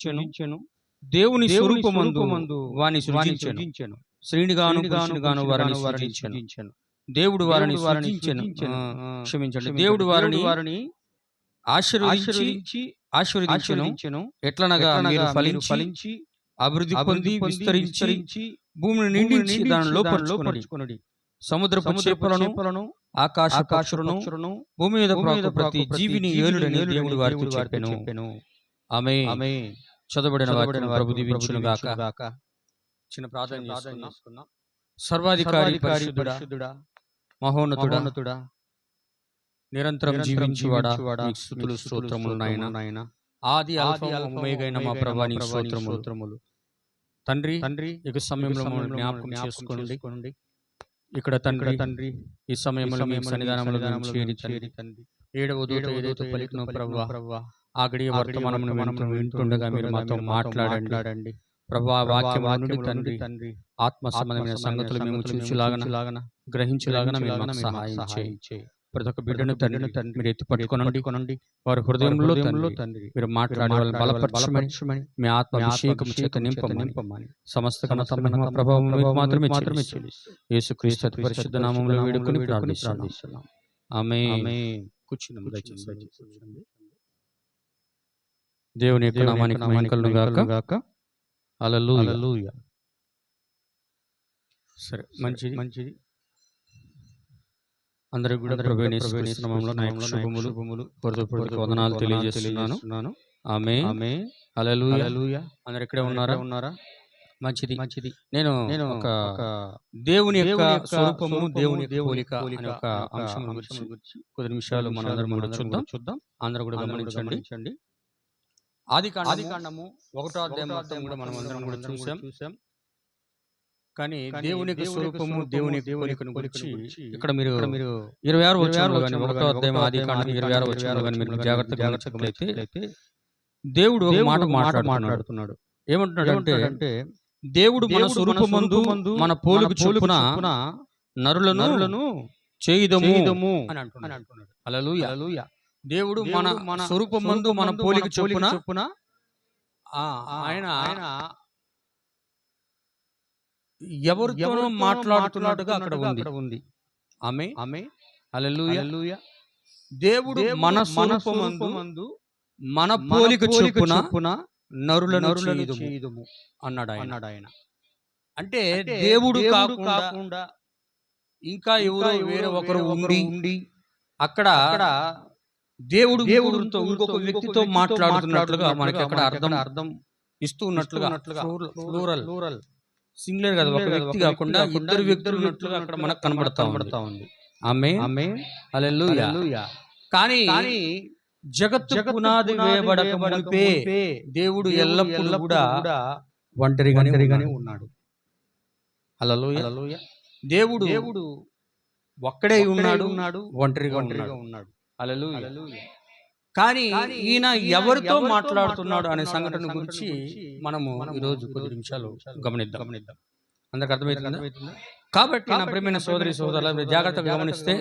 సృజించెను, దేవుని స్వరూపమందు వాని సృజించెను, స్త్రీనిగాను పురుషునిగాను వారిని సృజించెను. దేవుడు వారిని సృజించెను, క్షమించండి, దేవుడు వారిని ఆశీర్వదించెను. ఎట్లనగా మీరు ఫలించి అభివృద్ధి పొంది విస్తరించి భూమిని నిండించి దానిలో పరుచుకొనుడి. సముద్రపు చేపలను ఆకాశ పక్షులను భూమి మీద ప్రాకు ప్రతి జీవిని ఏలుడని దేవుడు వారితో చెప్పెను. ఆమేన్. చదవబడిన వాక్యం ప్రభు దీవించును గాక. చిన్న ప్రార్థన చేసుకుందాం. సర్వాధికారి పరిశుద్ధుడా, మహోన్నతుడా, నిరంతరం జీవించువాడా, నీకు స్తుతులు స్తోత్రములు నాయనా. ఆది అల్ఫా ఒమేగా అయిన మా ప్రభువా నీకు స్తోత్రములు. తండ్రి ఈ సమయంలో మమ్మల్ని జ్ఞాపకం చేసుకోండి. ఇక్కడ తండ్రి ఈ సమయంలో మీ సన్నిధానంలో చేరి తండ్రి ఏడవ దూత ఏదైతే పలికినో ప్రభువా, ఆ గడియ వర్తమానమును వింటుండగా మీరు మాతో మాట్లాడండి ప్రభువా. వాక్యం నుండి తండ్రి ఆత్మ సంబంధమైన సంగతులు మేము చూచులాగన గ్రహించులాగన మీరు మాకు సహాయం చేయి. ప్రతి ఒక్క బిడ్డను తండ్రి మీరు ఎత్తి పట్టుకొనండి. వారి హృదయంలో తండ్రి మీరు మాట్లాడే వాళ్ళని బలపరచమని, మీ ఆత్మ అభిషేకం చేత నింపమని, సమస్త ఘనత మహిమ ప్రభావం మీకు మాత్రమే చెల్లిస్తూ యేసుక్రీస్తు అతి పరిశుద్ధ నామములో వేడుకొని ప్రార్థిస్తున్నాం. ఆమేన్. కూర్చుందాం దయచేసి. దేవుని యొక్క నామానికి మహిమ కలుగును గాక. హల్లెలూయా. సరే, మంచిది. అందరికి కూడా ప్రభువైన యేసుక్రీస్తు నామములో నా యొక్క శుభములు వందనాలు తెలియజేస్తున్నాను. ఆమేన్. హల్లెలూయా. అందరు ఇక్కడే ఉన్నారా? మంచిది. నేను ఒక దేవుని యొక్క స్వరూపము, దేవుని యొక్క పోలిక అనే ఒక అంశం గురించి కొద్ది నిమిషాలు మనం అందరం కూడా చూద్దాం. అందరూ కూడా గమనించండి. ఆదికాండము 1వ అధ్యాయం మొత్తం కూడా మనం అందరం కూడా చూసాం. కానీ దేవుని యొక్క స్వరూపము, దేవుని పోలికను గురించి ఇక్కడ మీరు 26వ వచనంలో గాని 1వ అధ్యాయం ఆదికాండం 26వ వచనంలో గాని మీరు జాగ్రత్తగా గమనించగలిగితే దేవుడు ఒక మాట మాట్లాడుతున్నాడు. ఏమంటున్నాడంటే, దేవుడు మన స్వరూపమందు మన పోలిక చొప్పున నరులను చేయుదము అని అంటున్నాడు. హల్లెలూయా. దేవుడు మన స్వరూపమందు మన పోలిక చొప్పున ఆయన ఎవరితోనో మాట్లాడుతున్నట్టుగా అక్కడ ఉంది. ఆమేన్. హల్లెలూయా. దేవుడు మన స్వరూపమందు మన పోలిక చొప్పున నరులను చేయుదుము అన్నాడు ఆయన. అంటే దేవుడు కాకుండా ఇంకా ఎవరో వేరే ఒకరు ఉండి అక్కడ దేవుడితో ఇంకొక వ్యక్తితో మాట్లాడుతున్నట్లుగా మనకి అక్కడ అర్థం ఇస్తూ ఉన్నట్లుగా ప్లూరల్ సింగులర్ కాదు, ఒక వ్యక్తి కాకుండా ఇద్దరు వ్యక్తులు ఉన్నట్లుగా అక్కడ మనకు కనబడతా ఉంది. ఆమేన్. హల్లెలూయా. కానీ జగత్తు పునాది వేయబడక మునిపే దేవుడు ఎల్లప్పుడూ కూడా ఒంటరిగానే ఉన్నాడు. హల్లెలూయా. దేవుడు ఒక్కడే ఉన్నాడు, ఒంటరిగా ఉన్నాడు. హల్లెలూయా. కానీ ఈయన ఎవరితో మాట్లాడుతున్నాడు అనే సంఘటన గురించి మనము ఈరోజు కొద్ది నిమిషాలు గమనిద్దాం. అందరికి అర్థమవుతుందా? కాబట్టి నా ప్రియమైన సోదరి సోదరులు జాగ్రత్తగా గమనిస్తే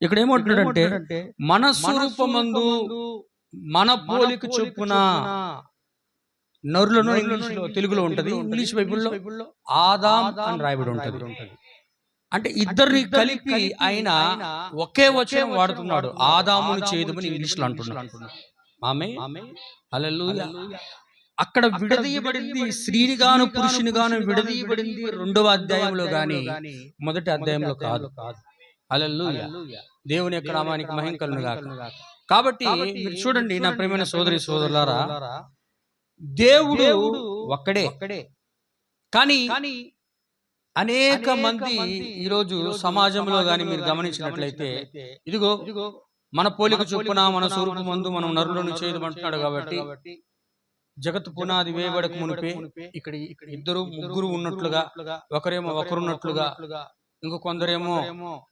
ఇక్కడ ఏమంటున్నాడంటే, మన స్వరూపమందు మన పోలిక చొప్పున నరులను ఇంగ్లీష్లో, తెలుగులో ఉంటది, ఇంగ్లీష్ బైబిల్లో ఆదాం అని రాయబడి ఉంటది. అంటే ఇద్దరిని కలిపి ఆయన ఒకే వచనం వాడుతున్నాడు. ఆదామును చేయుదుమని ఇంగ్లీష్లో అంటున్నాడు. ఆమేన్. హల్లెలూయా. అక్కడ విడదీయబడింది స్త్రీనిగాను పురుషునిగాను విడదీయబడింది 2వ అధ్యాయంలో గాని 1వ అధ్యాయంలో కాదు. హల్లెలూయా. దేవుని యొక్క నామానికి మహిమ కలుగును గాక. కాబట్టి మీరు చూడండి నా ప్రియమైన సోదరి సోదరులారా, దేవుడు ఒక్కడే. కానీ అనేక మంది ఈరోజు సమాజంలో గాని మీరు గమనించినట్లయితే, ఇదిగో మన పోలిక చొప్పున మన స్వరూపమందు మనం నరులను చేయమంటున్నాడు. కాబట్టి జగత్తు పునాది వేయబడక మునిపే ఇక్కడ ఇద్దరు ముగ్గురు ఉన్నట్లుగా, ఒకరున్నట్లుగా, ఇంకో కొందరేమో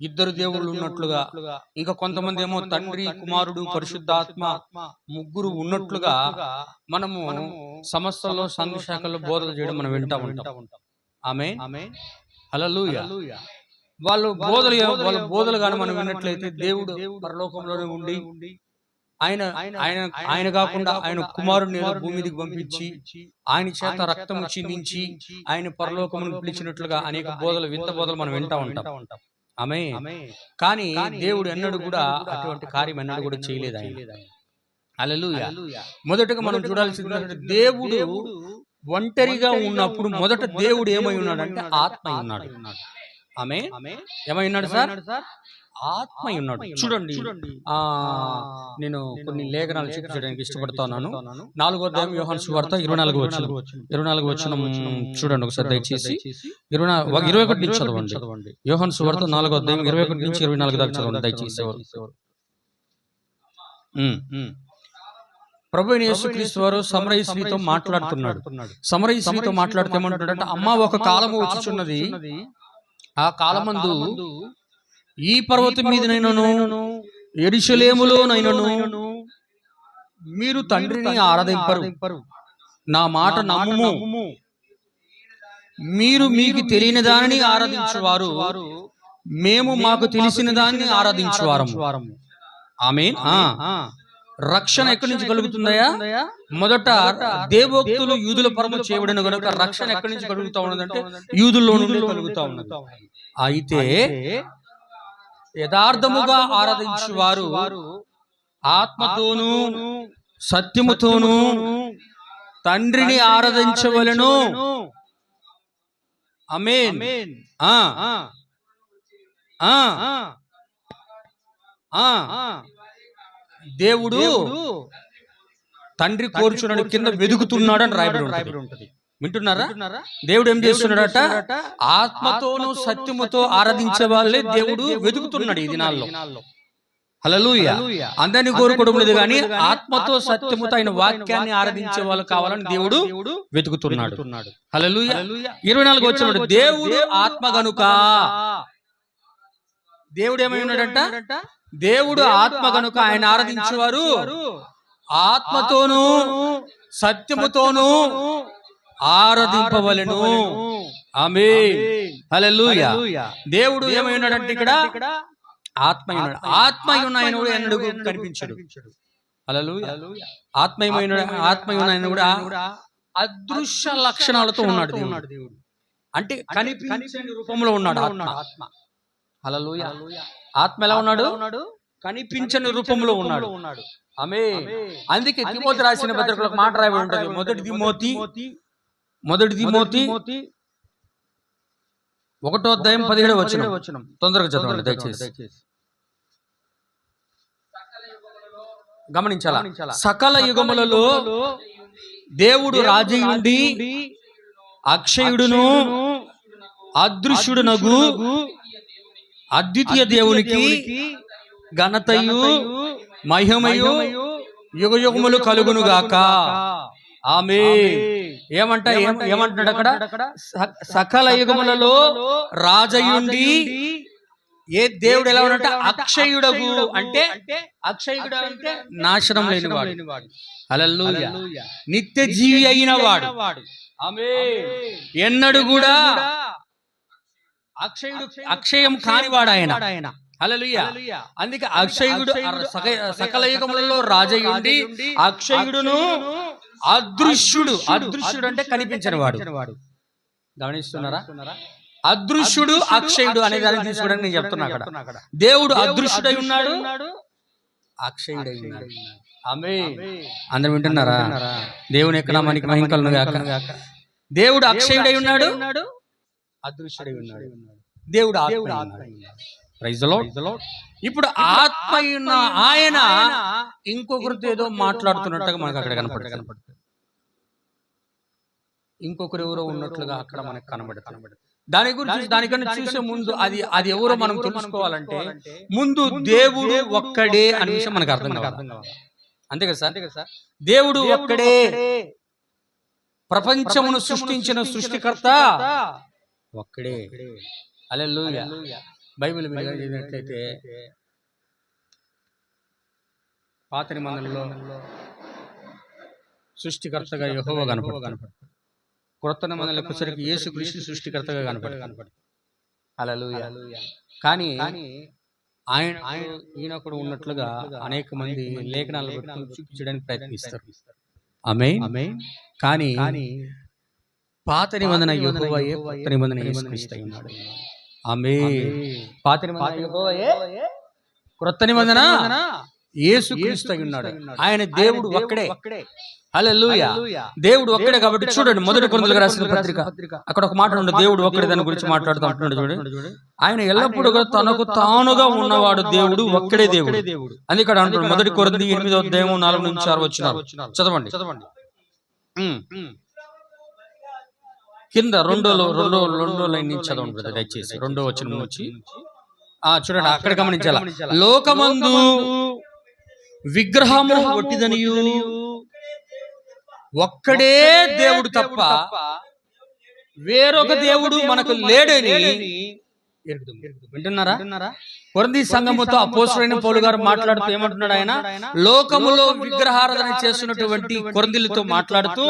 ఇద్దరు దేవుళ్ళు ఉన్నట్లుగా, ఇంకా కొంతమంది ఏమో తండ్రి, కుమారుడు, పరిశుద్ధాత్మ ముగ్గురు ఉన్నట్లుగా మనము సమస్తలో సంఘ శాఖల్లో బోధలు చేయడం మనం వింటా ఉంటాం. ఆమేన్. హల్లెలూయా. వాళ్ళ బోధలు కానీ మనం విన్నట్లయితే దేవుడు పరలోకంలోనే ఉండి ఆయన ఆయన ఆయన కాకుండా ఆయన కుమారుని భూమి మీదకి పంపించి ఆయన చేత రక్తము చిందించి ఆయన పరలోకమును పిలిచినట్లుగా అనేక బోధలు, వింత బోధలు మనం వింటా ఉంటాం. ఆమె కానీ దేవుడు ఎన్నడూ కూడా అటువంటి కార్యం ఎన్నడూ కూడా చేయలేదు ఆయన. హల్లెలూయా. మొదటగా మనం చూడాల్సింది, దేవుడు ఒంటరిగా ఉన్నప్పుడు మొదట దేవుడు ఏమై ఉన్నాడంటే ఆత్మ ఉన్నాడు. ఆమె ఏమై ఉన్నాడు సార్? ఆత్మ ఉన్నాడు. చూడండి, నేను కొన్ని లేఖనాలు చూపించడానికి ఇష్టపడుతున్నాను. 4వ అధ్యాయం యోహాను సువార్త 24వ వచనం చూడండి ఒకసారి దయచేసి. 21 నుంచి చదవండి. యోహాను సువార్త 4వ అధ్యాయం 21 నుంచి 24 దాకా చదవండి దయచేసి. ప్రభువైన యేసుక్రీస్తు వారు సమరయ స్త్రీతో మాట్లాడుతున్నాడు. సమరయ స్త్రీతో మాట్లాడితే ఏమంటున్నాడంటే, అమ్మ, ఒక కాలము వచ్చుచున్నది, ఆ కాలమందు ఈ పర్వతం మీదనైనను యెరూషలేములోనైనను మీరు తండ్రిని ఆరాధింపరు. నా మాట నమ్ముము. మీరు మీకు తెలియని దానిని ఆరాధించువారు, మేము మాకు తెలిసిన దానిని ఆరాధించువారము. ఆమేన్. రక్షణ ఎక్కడి నుంచి కలుగుతుందయా? మొదట దేవోక్తులు యూదుల పరము చేయబడిన గనుక రక్షణ ఎక్కడి నుంచి కలుగుతా ఉన్నదంటే యూదుల్లో నుండి కలుగుతా ఉన్నది. అయితే యథార్థముగా ఆరాధించువారు ఆత్మతోనూ సత్యముతోనూ తండ్రిని ఆరాధించవలెను. ఆమేన్. దేవుడు తండ్రి కోరుచున్నాడు, కింద వెదుగుతున్నాడు అని రాయబడి ఉంటుంది. వింటున్నారా? దేవుడు ఏం చేస్తున్నాడట? ఆత్మతోనూ సత్యముతో ఆరాధించే వాళ్ళే దేవుడు వెతుకుతున్నాడు ఈ దినాల్లో. హల్లెలూయా. అందరినీ కోరుకోవడం లేదు, కానీ ఆత్మతో సత్యముతో ఆయన వాక్యాన్ని ఆరాధించే వాళ్ళు కావాలని దేవుడు వెతుకుతున్నాడు. హల్లెలూయా. 24 వచనం, దేవుడు ఆత్మ గనుక. దేవుడు ఏమై ఉన్నాడంట? దేవుడు ఆత్మ గనుక ఆయన ఆరాధించేవారు ఆత్మతోనూ సత్యముతోనూ ఆరాధింపవలెను. ఆమేన్. హల్లెలూయా. దేవుడు ఏమై ఉన్నాడంటే ఇక్కడ ఆత్మ ఉన్నాడు. ఆత్మ ఉన్న ఆయన కూడా ఎన్నడూ కనిపించడు. హల్లెలూయా. ఆత్మయమైన ఆయన కూడా అదృశ్య లక్షణాలతో ఉన్నాడు దేవుడు. అంటే కనిపించని రూపంలో ఉన్నాడు ఆత్మ. హల్లెలూయా. ఆత్మ ఎలా ఉన్నాడు? కనిపించని రూపంలో ఉన్నాడు. ఆమేన్. అందుకే తిమోతి రాసిన పత్రికలో మాట రాయబడి ఉంటుంది. మొదటి తిమోతి 1వ అధ్యాయం 17వ వచనం. తొందరగా చదవండి దయచేసి. గమనించాలా? సకల యుగములలో దేవుడు రాజయుండి అక్షయుడును అదృశ్యుడునగు అద్వితీయ దేవునికి ఘనతయు మహిమయు యుగయుగములు కలుగును గాక. ఆమేన్. ఏమంటున్నాడు అక్కడ? సకల యుగములలో రాజయుండి, ఏ దేవుడు ఎలా ఉన్నట్టు అక్షయుడగు, అంటే అక్షయుడు అంటే నాశనం లేనివాడు. హల్లెలూయా. నిత్య జీవి అయిన వాడు. ఆమేన్. ఎన్నడూ కూడా అక్షయం కానివాడు ఆయన. హల్లెలూయా. అందుకే అక్షయుడు సకల యుగములలో రాజయుండి అక్షయుడును అదృశ్యుడు అంటే కనిపించని వాడు. గమనిస్తున్నారా? అదృశ్యుడు అక్షయుడు అనే దాన్ని తీసుకోవడానికి నేను చెప్తున్నా. అక్కడ దేవుడు అదృశ్యుడై ఉన్నాడు, అక్షయుడై ఉన్నాడు. ఆమేన్. అందరూ వింటున్నారా? దేవుని ఎక్కడ మనకి మహిమ కలుగును గాక. దేవుడు అక్షయుడై ఉన్నాడు, అదృశ్యుడై ఉన్నాడు. దేవుడు ఆత్మ. Praise the Lord. ఇప్పుడు ఆత్మ ఉన్న ఆయన ఇంకొకరితో ఏదో మాట్లాడుతున్నట్టుగా మనకు అక్కడ కనపడుతుంది. ఇంకొకరు ఎవరో ఉన్నట్లుగా అక్కడ మనకు కనబడుతుంది. దానికన్నా చూసే ముందు అది ఎవరో మనం తెలుసుకోవాలంటే ముందు దేవుడు ఒక్కడే అనే విషయం మనకు అర్థం కావాలి. అంతే కదా సార్? దేవుడు ఒక్కడే. ప్రపంచమును సృష్టించిన సృష్టికర్త ఒక్కడే. హల్లెలూయా. బైబిల్ మీద చదివినట్లయితే పాత నిబంధనలో సృష్టికర్తగా యెహోవా కనపడతాడు. క్రొత్త నిబంధనలకు వచ్చేసరికి యేసుక్రీస్తు సృష్టికర్తగా కనపడతాడు. హల్లెలూయా. కానీ ఈయన కూడా ఉన్నట్లుగా అనేక మంది లేఖనాలు చూపించడానికి ప్రయత్నిస్తారు. ఆమేన్. కానీ పాత నిబంధన యెహోవాయే, కొత్త నిబంధన యేసుక్రీస్తు అయి ఉన్నాడు. ఆమేన్. పాత నిబంధన యెహోవాయే, క్రొత్త నిబంధన యేసుక్రీస్తు అయి ఉన్నాడు. ఆయన దేవుడు ఒక్కడే. హల్లెలూయా. దేవుడు ఒక్కడే కాబట్టి చూడండి, మొదటి కొరింథీయులకు రాసిన పత్రిక అక్కడ ఒక మాట ఉంది, దేవుడు ఒక్కడే దాని గురించి మాట్లాడుతూ అంటున్నాడు. చూడండి, ఆయన ఎల్లప్పుడూ తనకు తానుగా ఉన్నవాడు దేవుడు ఒక్కడే దేవుడు. అందుకే అంటున్నాడు మొదటి కొరింథీ 8:4-6 వచనాలు చదవండి. కింద రెండో లైన్ నుంచి చదవండి దయచేసి, 2వ వచనం నుంచి చూడండి, అక్కడ గమనించాల. లోకమందు విగ్రహము ఒట్టిదనియు ఒక్కడే దేవుడు తప్ప వేరొక దేవుడు మనకు లేడని వింటున్నారా? కొరింథీ సంఘముతో అపోస్తలుడైన పౌలు గారు మాట్లాడుతూ ఏమంటున్నాడు? ఆయన లోకములో విగ్రహారాధన చేస్తున్నటువంటి కొరింథీయులతో మాట్లాడుతూ,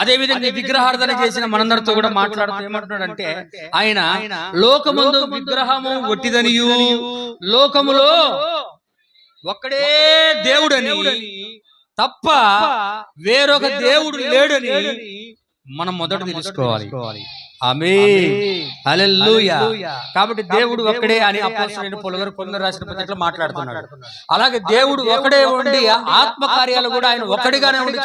అదే విధంగా విగ్రహారాధన చేసిన మనందరితో కూడా మాట్లాడుతూ ఏమంటున్నాడంటే, ఆయన లోకములో విగ్రహము ఒట్టిదనియు లోకములో ఒక్కడే దేవుడని తప్ప వేరొక దేవుడు లేడని మనం మొదట తెలుసుకోవాలి. ఆమేన్. హల్లెలూయా. కాబట్టి దేవుడు ఒక్కడే అని అపోస్తలుడైన పౌలు గారు కొరింథీ రాసిన పత్రికలో మాట్లాడుతున్నాడు. అలాగే దేవుడు ఒక్కడే ఉండి ఆత్మ కార్యాలు కూడా ఆయన ఒక్కడిగానే ఉండి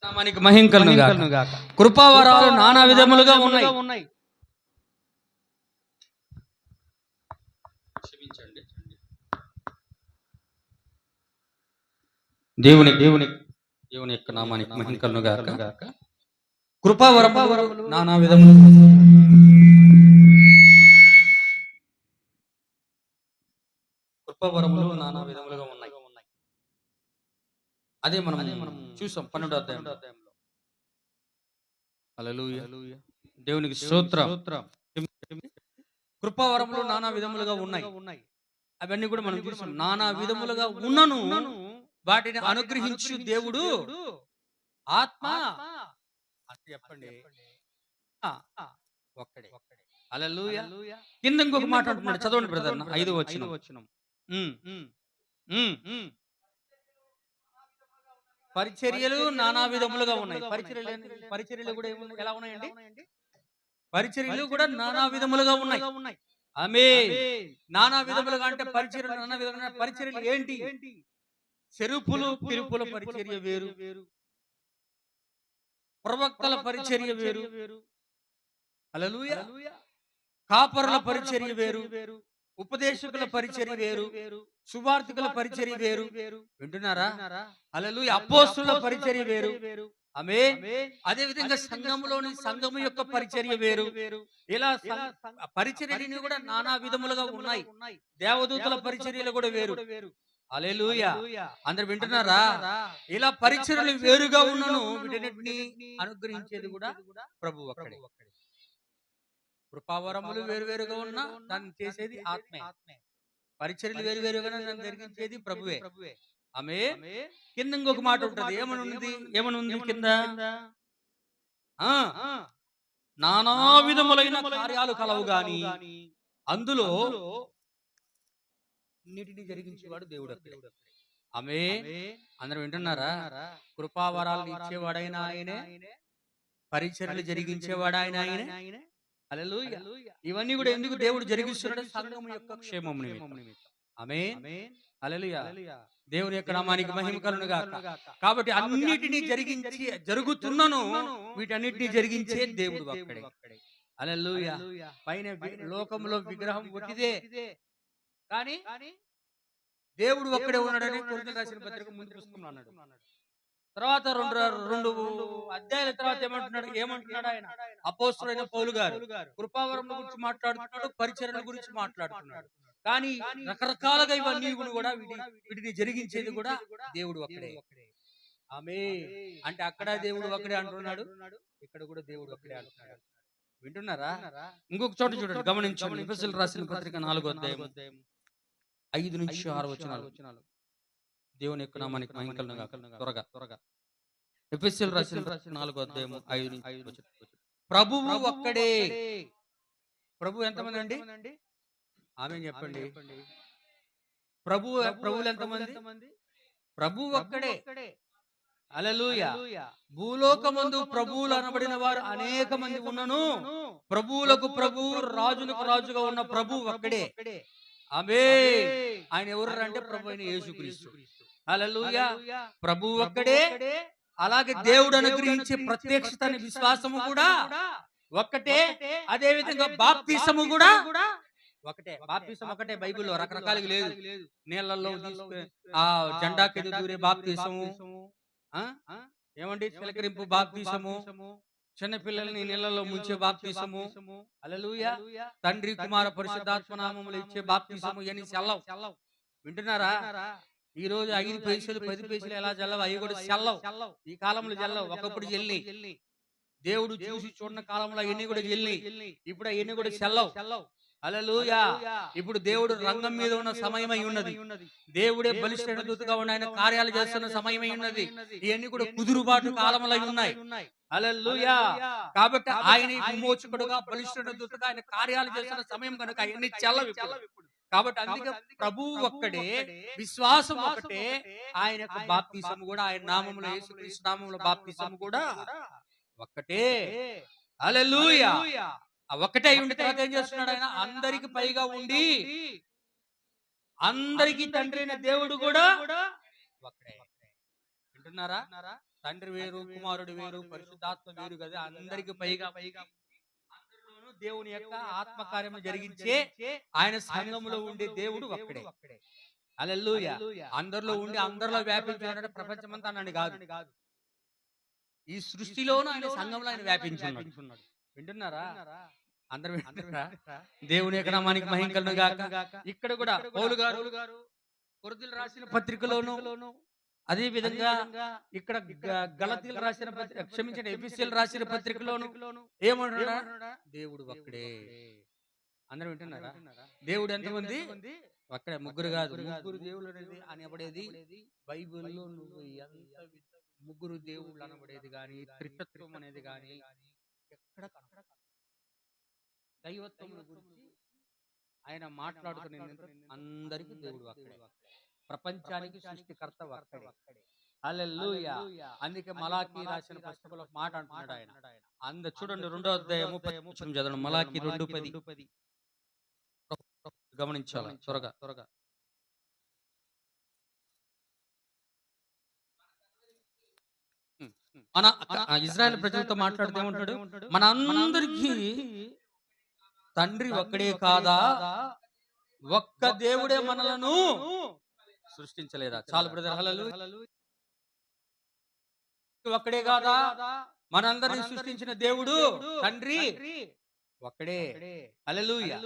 నామానికి మహిమ కలుగును గాక. కృపావరాలు నానా విధములుగా ఉన్నాయి. దేవుని యొక్క నామానికి మహిమ కలుగును గాక. కృపావరములు నానా విధములు విధములుగా ఉన్నాయి. అదే మనం చూసాం 12వ అధ్యాయంలో. హల్లెలూయా. దేవునికి స్తోత్రం. కృపావరములు నానా విధములుగా ఉన్నాయి. అవన్నీ కూడా మనం చూసాం. నానా విధములుగా ఉన్నను వాటిని అనుగ్రహించు దేవుడు ఆత్మ అంటే చెప్పండి ఒక్కడే. హల్లెలూయా. కింద ఇంకొక మాట అంటున్నాడు, చదవండి బ్రదర్. 5వ వచనం. పరిచర్యలు నానా విధములుగా ఉన్నాయి. పరిచర్యలు కూడా ఎలా ఉన్నాయండి? పరిచర్యలు కూడా నానా విధములుగా ఉన్నాయి. ఆమేన్. నానా విధములుగా అంటే పరిచర్యలు నానా విధములుగా. పరిచర్యలు ఏంటి? చెరుపులు పిరుపుల పరిచర్య వేరు, ప్రవక్తల పరిచర్య వేరు, హల్లెలూయా, కాపరుల పరిచర్య వేరు, ఉపదేశకుల పరిచర్య వేరు, సువార్తికుల పరిచర్య వేరు. వింటున్నారా? హల్లెలూయా. అపోస్తలుల పరిచర్య వేరు. ఆమేన్. అదే విధంగా సంఘము యొక్క పరిచర్య వేరు. ఇలా పరిచర్యలు కూడా నానా విధములుగా ఉన్నాయి. దేవదూతల పరిచర్యలు కూడా వేరు. హల్లెలూయా. అందరు వింటున్నారా? ఇలా పరిచర్యలు వేరుగా ఉన్నను వీటన్నిటిని అనుగ్రహించేది కూడా ప్రభువు ఒక్కడే. కృపావరములు వేరువేరుగా ఉన్నా దాన్ని చేసేది ఆత్మే. పరిచర్యలు వేరువేరుగా దాన్ని జరిగించేది ప్రభువే. ఆమేన్. కింద ఇంకొక మాట ఉంటుంది. ఏమనుంది కింద? నానా విధములైన కార్యాలు కలవు గాని అందులో అన్నిటిని జరిగించేవాడు దేవుడు. ఆమేన్. అందరూ వింటున్నారా? కృపావరాలు ఇచ్చేవాడైన ఆయనే, పరిచర్యలు జరిగించేవాడు ఆయనే. హల్లెలూయా. ఇవన్నీ కూడా ఎందుకు దేవుడు జరిగిస్తున్నాడు? సంఘం యొక్క క్షేమం నిమిత్తం. ఆమేన్. హల్లెలూయా. దేవుని యొక్క నామానికి మహిమ కలుగును గాక. కాబట్టి అన్నిటినీ జరుగుతున్నను వీటన్నిటిని జరిగించే దేవుడు ఒక్కడే. హల్లెలూయా. పైన లోకంలో విగ్రహం ఒట్టిదే, కానీ దేవుడు ఒక్కడే ఉన్నాడని కొరింథీయులకు రాసిన పత్రిక ముందు పుస్తకంలో అన్నాడు. తర్వాత రెండు అధ్యాయాల తర్వాత ఏమంటున్నాడు ఆయన? అపోస్తలుడైన పౌలు గారు కృపావరం గురించి మాట్లాడుతున్నాడు, పరిచర్య గురించి మాట్లాడుతున్నాడు. కానీ రకరకాలుగా ఇవన్నీ కూడా వీటిని జరిగించేది కూడా దేవుడు ఒక్కడే. ఆమేన్. అంటే అక్కడ దేవుడు ఒక్కడే అంటున్నాడు, ఇక్కడ కూడా దేవుడు ఒక్కడే అంటున్నాడు. వింటున్నారా? ఇంకొక చోట చూడండి, గమనించండి. ఎఫెసీయులకు రాసిన పత్రిక 4వ అధ్యాయం 5 నుంచి 6 వచనాలు. దేవుని యొక్క నామానికి మహిమ కలుగును గాక. త్వరగా ఎఫెసీయులకు రాసిన 4వ అధ్యాయం 5 నుంచి 6 వచనాలు. ప్రభువు ఒక్కడే. ప్రభు ఎంతమంది అండి? ఆమేన్ చెప్పండి. ప్రభువులు ఎంతమంది? ప్రభు ఒక్కడే. హల్లెలూయా. భూలోకమందు ప్రభువులు అనబడిన వారు అనేక మంది ఉన్నను, ప్రభువులకు ప్రభు, రాజులకు రాజుగా ఉన్న ప్రభు ఒక్కడే. ఆమేన్. ఆయన ఎవరు అంటే ప్రభు అయిన యేసుక్రీస్తు. హల్లెలూయా. ప్రభు ఒక్కడే. అలాగే దేవుడు అనుగ్రహించే ప్రత్యక్షత అనే విశ్వాసము కూడా ఒక్కటే. అదే విధంగా బాప్తిసము కూడా ఒకటే. బాప్తిసం ఒకటే. బైబిల్లో రకరకాలుగా లేదు. నీళ్ళల్లో ఆ జెండా కింద దూరే బాప్తిసము, ఏమండి చిలకరింపు బాప్తిసము, చిన్న పిల్లల్ని నీళ్ళలో ముంచే బాప్తిసము, హల్లెలూయా, తండ్రి కుమార పరిశుద్ధాత్మ నామములు ఇచ్చే బాప్తిసము, ఇవన్నీ సెల్లవు. వింటున్నారా? ఈ రోజు 5 పైసలు 10 పైసలు ఎలా జల్లవు, అవి కూడా సెల్లవు. ఈ కాలంలో జల్లవు. ఒకప్పుడు జల్లి. దేవుడు చూసి చూడని కాలంలో అవన్నీ కూడా జల్లి. ఇప్పుడు అవన్నీ కూడా సెల్లవు. హల్లెలూయా. ఇప్పుడు దేవుడు రంగం మీద ఉన్న సమయమై ఉన్నది. దేవుడే బలిష్ఠమైన దూతగా ఉన్న ఆయన కార్యాలు చేస్తున్న సమయమై ఉన్నది. ఇవన్నీ కూడా కుదురుబాటు కాలంలో ఉన్నాయి. హల్లెలూయా. కాబట్టి ఆయన విమోచకుడుగా బలిష్ఠమైన దూతగా ఆయన కార్యాలు చేస్తున్న సమయం కనుక అవన్నీ చెల్లవు. కాబట్టి అందుకే ప్రభువు ఒక్కడే, విశ్వాసం ఒకటే, ఆయన యొక్క బాప్తిసము కూడా ఆయన నామములో, యేసుక్రీస్తు నామములో బాప్తిసము కూడా ఒక్కటే. హల్లెలూయా. ఒక్కటే ఉండి తర్వాత ఏం చేస్తున్నాడు ఆయన? అందరికి పైగా ఉండి అందరికి తండ్రి అయిన దేవుడు కూడా ఒక్కడే. వింటున్నారా? తండ్రి వేరు, కుమారుడు వేరు, పరిశుద్ధాత్మ వేరు కదా. అందరికి పైగా అందరిలోనూ దేవుని యొక్క ఆత్మకార్యము జరిగించే ఆయన సంఘములో ఉండే దేవుడు ఒక్కడే. హల్లెలూయా. అందరిలో ఉండి అందరిలో వ్యాపించాడంటే ప్రపంచమంతా అన్నాడు కాదు. ఈ సృష్టిలోనూ ఆయన సంఘంలో ఆయన వ్యాపించున్నాడు. వింటున్నారా? అందరూ వింటున్నారా? దేవుని యొక్క నామానికి మహిమ కలుగును గాక. ఇక్కడ కూడా పౌలు గారు కొరింథీయులకు రాసిన పత్రికలోను, అదే విధంగా ఇక్కడ గలతీయులకు రాసిన పత్రిక, క్షమించండి, ఎఫెసీయులకు రాసిన పత్రికలోను ఏమంటున్నాడు? దేవుడు ఒక్కడే. అందరూ వింటున్నారా? దేవుడు ఎంతమంది? ఒక్కడే. ముగ్గురు కాదు. ముగ్గురు దేవుళ్ళు అనేది అనబడేది బైబిల్లో నువ్వు ఎంత ముగ్గురు దేవుళ్ళు అనబడేది కానీ, త్రిత్వం అనేది కానీ ఎక్కడ దైవత్వం గురించి ఆయన మాట్లాడుకునే అందరికీ దేవుడు ఒక్కడే. ప్రపంచానికి సృష్టికర్త ఒక్కడే. హల్లెలూయా. అందుకే మలాకీ రాసిన పుస్తకంలో మాట అంటున్నాడు ఆయన. చూడండి 2వ అధ్యాయము 10 చదవండి. మలాకీ 2:10 గమనించాలి. త్వరగా మన ఇజ్రాయెల్ ప్రజలతో మాట్లాడితే ఏమంటాడు? మన అందరికీ తండ్రి ఒక్కడే కాదా? ఒక్క దేవుడే మనలను సృష్టించలేదా? చాలు బ్రదర్. హల్లెలూయా. ఒక్కడే కాదా? మనందరిని సృష్టించిన దేవుడు తండ్రి ఒక్కడే. హల్లెలూయా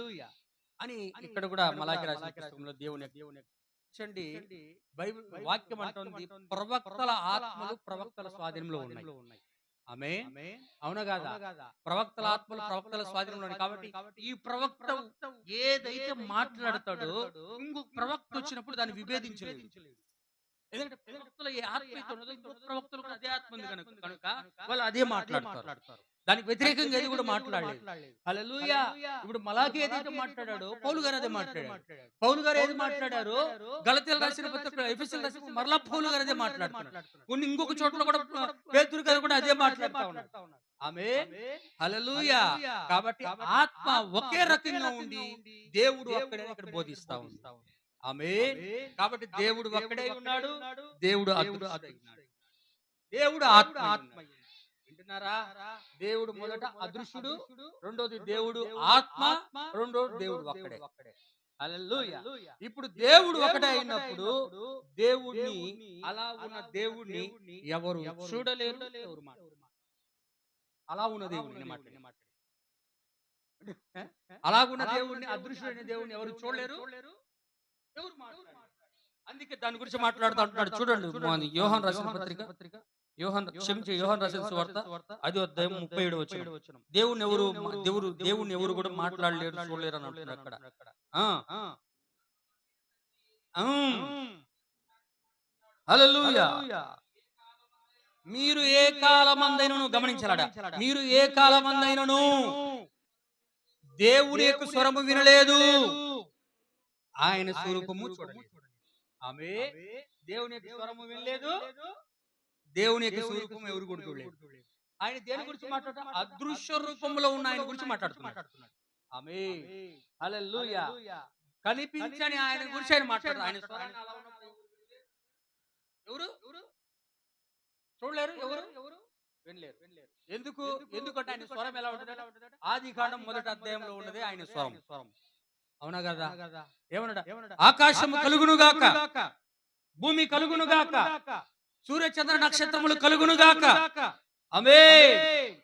అని ఇక్కడ కూడా మలాకీ రాసిన పుస్తకంలో దేవుని బైబిల్ వాక్యం అంటుంది, ప్రవక్తల ఆత్మలు ప్రవక్తల స్వాధీనంలో ఉన్నాయి. ఆమేన్. అవునా కాదా? ప్రవక్తల ఆత్మలు ప్రవక్తల స్వాధీనంలో ఉన్నాయి. కాబట్టి ఈ ప్రవక్త ఏదైతే మాట్లాడతాడో ఇంకొక ప్రవక్త వచ్చినప్పుడు దాన్ని విభేదించలేదు. ఎందుకంటే ప్రవక్తలు ఏ ఆత్మ అయితే ఉన్నదో ఇంకొక ప్రవక్తలు కూడా అదే ఆత్మ ఉంది కనుక వాళ్ళు అదే మాట్లాడతారు. దానికి వ్యతిరేకంగా ఏది కూడా మాట్లాడలేదు. హల్లెలూయా. ఇప్పుడు మలాకీ ఏదైతే మాట్లాడాడో పౌలు గారు అదే మాట్లాడారు. పౌలు గారు ఏది మాట్లాడారో గలతీయులకు రాసిన పత్రిక, ఎఫెసీయులకు రాసిన మరలా పౌలు గారు అదే మాట్లాడుతున్నారు. కొన్ని ఇంకొక చోట్ల కూడా పేతురు గారు కూడా అదే మాట్లాడుతూ ఉన్నారు. ఆమేన్. హల్లెలూయా. కాబట్టి ఆత్మ ఒకే రకంగా ఉండి దేవుడు ఒక్కడే ఇక్కడ బోధిస్తా ఉంటాడు. ఆమేన్. కాబట్టి దేవుడు ఒక్కడే ఉన్నాడు, దేవుడు అదృశ్యుడై ఉన్నాడు, దేవుడు ఆత్మ. వింటున్నారా? దేవుడు మొదట అదృశ్యుడు, రెండోది దేవుడు ఆత్మ, రెండోది దేవుడు ఒక్కడే. హల్లెలూయా. ఇప్పుడు దేవుడు ఒకటే అయినప్పుడు దేవుణ్ణి, అలా ఉన్న దేవుణ్ణి ఎవరు చూడలేరు, ఎవరు మాట్లాడలేరు. అలా ఉన్న దేవుణ్ణి అలాగున్న దేవుణ్ణి, అదృశ్యుడైన దేవుణ్ణి ఎవరు చూడలేరు, ఎవరు మాట్లాడలేరు. అందుకే దాని గురించి మాట్లాడుతూ అంటున్నాడు. చూడండి, యోహాను రాసిన పత్రిక, యోహాను రాసిన సువార్త 5వ అధ్యాయం 37వ వచనం. దేవుణ్ణి ఎవరు కూడా మాట్లాడలేరు, చూడలేరు అని అంటున్నాడు అక్కడ. హల్లెలూయా. మీరు ఏ కాలమందైనను గమనించాలట, మీరు ఏ కాలమందైనను దేవుని యొక్క స్వరము వినలేదు, ఆయన స్వరూపము చూడలేదు. ఆమేన్. దేవుని యొక్క స్వరము వినలేదు, దేవుని యొక్క స్వరూపం ఎవరు కూడా చూడలేదు. ఆయన దేని గురించి మాట్లాడుతున్నారు? అదృశ్య రూపంలో ఉన్న ఆయన గురించి మాట్లాడుతున్నాడు. ఆమేన్. హల్లెలూయా. కనిపించని ఆయన గురించి ఆయన మాట్లాడుతారు. ఆయన స్వరాన్ని అలా ఉన్నప్పుడు ఎవరు చూడలేరు, ఎవరు వినలేరు. ఎందుకంటే ఆయన స్వరం ఎలా ఉంటుంది? ఆదికాండం 1వ అధ్యాయంలో ఉన్నది ఆయన స్వరం. అవునా కదా? ఏమన్నాడు? ఆకాశము కలుగునుగాక, భూమి కలుగునుగాక, సూర్య చంద్ర నక్షత్రములు కలుగునుగాక, ఆమేన్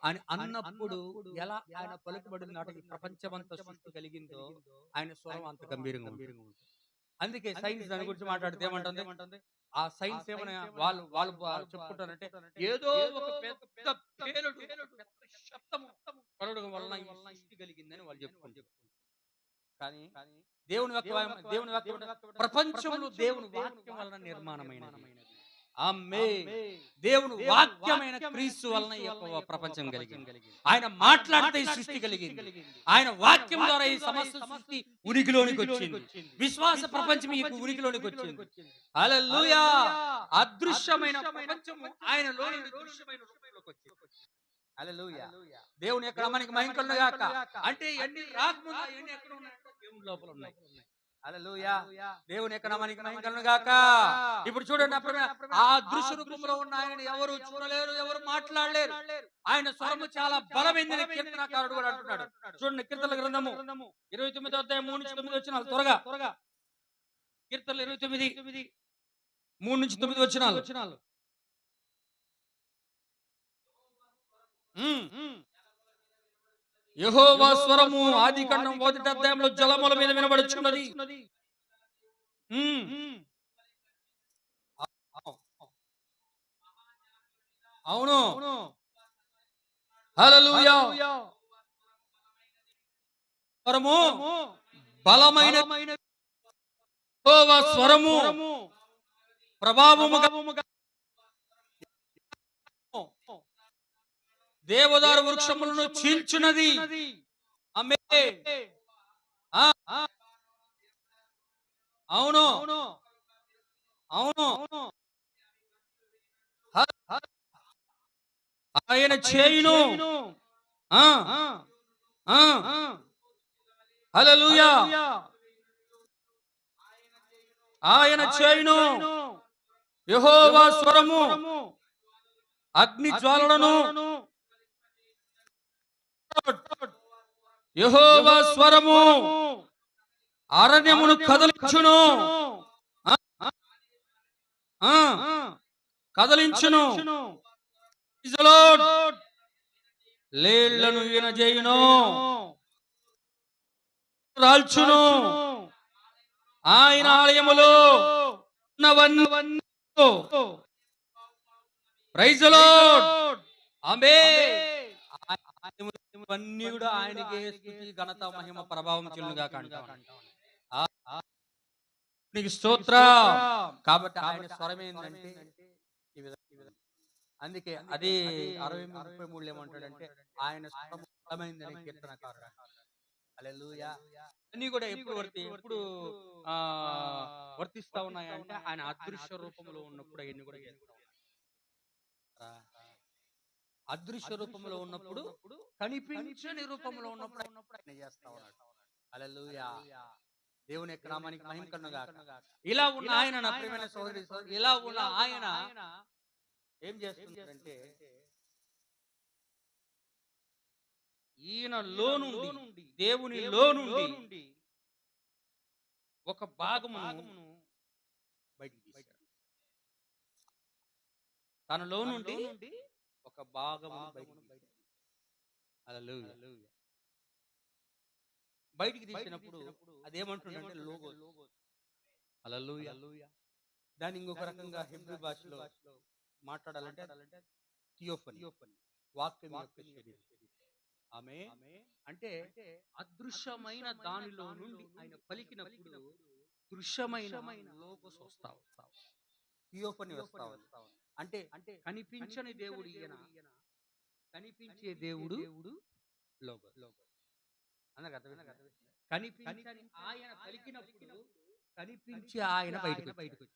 అని అన్నప్పుడు ఎలా ఆయన పలుకుబడిన నాటికి ప్రపంచమంతా సృష్టి కలిగిందో ఆయన స్వరం అంత గంభీరంగా ఉంటుంది. అందుకే సైన్స్ దాని గురించి మాట్లాడితే ఏమంటుంది? ఆ సైన్స్ ఏమైనా వాళ్ళు చెప్పుకుంటారంటే ఏదో ఒక పెద్ద శబ్దము కలగడం వలన ఈ సృష్టి కలిగిందని వాళ్ళు చెప్పుకుంటారు. కానీ దేవుని వాక్యం ప్రపంచంలో దేవుని వాక్యం వలన నిర్మాణమైనది. ఆమేన్. దేవుని వాక్యమైన క్రీస్తు వలన ఈ ప్రపంచం కలిగింది. ఆయన మాట్లాడితే ఈ సృష్టి కలిగింది. ఆయన వాక్యం ద్వారా ఈ సమస్త సృష్టి ఉనికిలోనికి వచ్చింది. విశ్వాస ప్రపంచం ఈ ఉనికిలోనికి వచ్చింది. హల్లెలూయా. అదృశ్యమైన ప్రపంచము ఆయనలో దృశ్యమైన రూపంలోకి వచ్చింది. హల్లెలూయా. దేవుని యొక్క నామానికి మహిమ కలుగును గాక. అంటే ఎన్ని రాకముందు అవన్నీ ఎక్కడ ఉన్నాయంటే దేవుని లోపల ఉన్నాయి. హల్లెలూయా. దేవుని యొక్క నామానికి మహిమ కలుగును గాక. ఇప్పుడు చూడండి, ఆ దృశ్య రూపంలో ఉన్న ఆయనని ఎవరు చూడలేరు, ఎవరు మాట్లాడలేరు. ఆయన స్వరము చాలా బలమైందని కీర్తనకారుడు కూడా అంటున్నాడు. చూడండి, కీర్తనల గ్రంథము 29వ అధ్యాయం 3 నుంచి 9 వచనాలు. త్వరగా కీర్తనలు 29 3 నుంచి 9 వచనాలు. యెహోవా స్వరము ఆదికాండం 1వ అధ్యాయంలో జలముల మీద వినబడుచున్నది. అవును. హల్లెలూయా. స్వరము బలమైన, యెహోవా స్వరము ప్రభావముగా, దేవదారు వృక్షములను చీల్చున్నది. ఆమేన్. అవును. ఆయన చేయును. హల్లెలూయా. ఆయన చేయును. యెహోవా స్వరము అగ్ని జ్వాలలను, యెహోవా స్వరము అరణ్యమును కదిలించును. లేళ్లను ఈనజేయును, రాల్చును. ఆయన ఆలయములో ఉన్నవన్నీ ప్రైజ్ ది లార్డ్. ఆమేన్. అన్నీ కూడా ఆయనకే స్తుతి, ఘనత, మహిమ, ప్రభావం చెల్లుగాక అంటాం. నీకు స్తోత్రం. కాబట్టి ఆయన స్వరం ఏంటంటే ఈ విధంగా. అందుకే అది 63 ఏమంటాడంటే ఆయన స్వరం బలమైందని కీర్తనకారుడు. హల్లెలూయా. అన్ని కూడా ఎప్పుడు వర్తిస్తా ఉన్నాయంటే ఆయన అదృశ్య రూపంలో ఉన్నప్పుడు అవన్నీ కూడా అదృశ్య రూపంలో ఉన్నప్పుడు, కనిపించని రూపంలో ఉన్నప్పుడు ఆయన చేస్తా ఉన్నాడు. హల్లెలూయా. దేవుని యొక్క నామానికి మహిమ కలుగునుగాక. ఇలా ఉన్న ఆయన, నా ప్రియమైన సోదరి సోదరులు, ఇలా ఉన్న ఆయన ఏం చేస్తున్నారంటే ఈయనలో నుండి, దేవునిలో నుండి ఒక భాగమును బయటికి తీశాడు. తనలో నుండి ఒక భాగమును బయటికి తీశాడు. హల్లెలూయా. బయటికి తీసినప్పుడు అదేమంటుందంటే లోగోస్. హల్లెలూయా. దాన్ని ఇంకొక రకంగా హెబ్రీ భాషలో మాట్లాడాలంటే థియోఫనీ, వాక్యం యొక్క శరీరం. ఆమేన్. అంటే అదృశ్యమైన దానిలో నుండి ఆయన పలికినప్పుడు దృశ్యమైన లోగోస్ వస్తావు, థియోఫనీ వస్తావు. అంటే కనిపించని దేవుడు ఈయన, కనిపించే దేవుడు లోగోస్. అనగా కనిపించని ఆయన పలికినప్పుడు కనిపించే ఆయన బయటకు వచ్చాడు.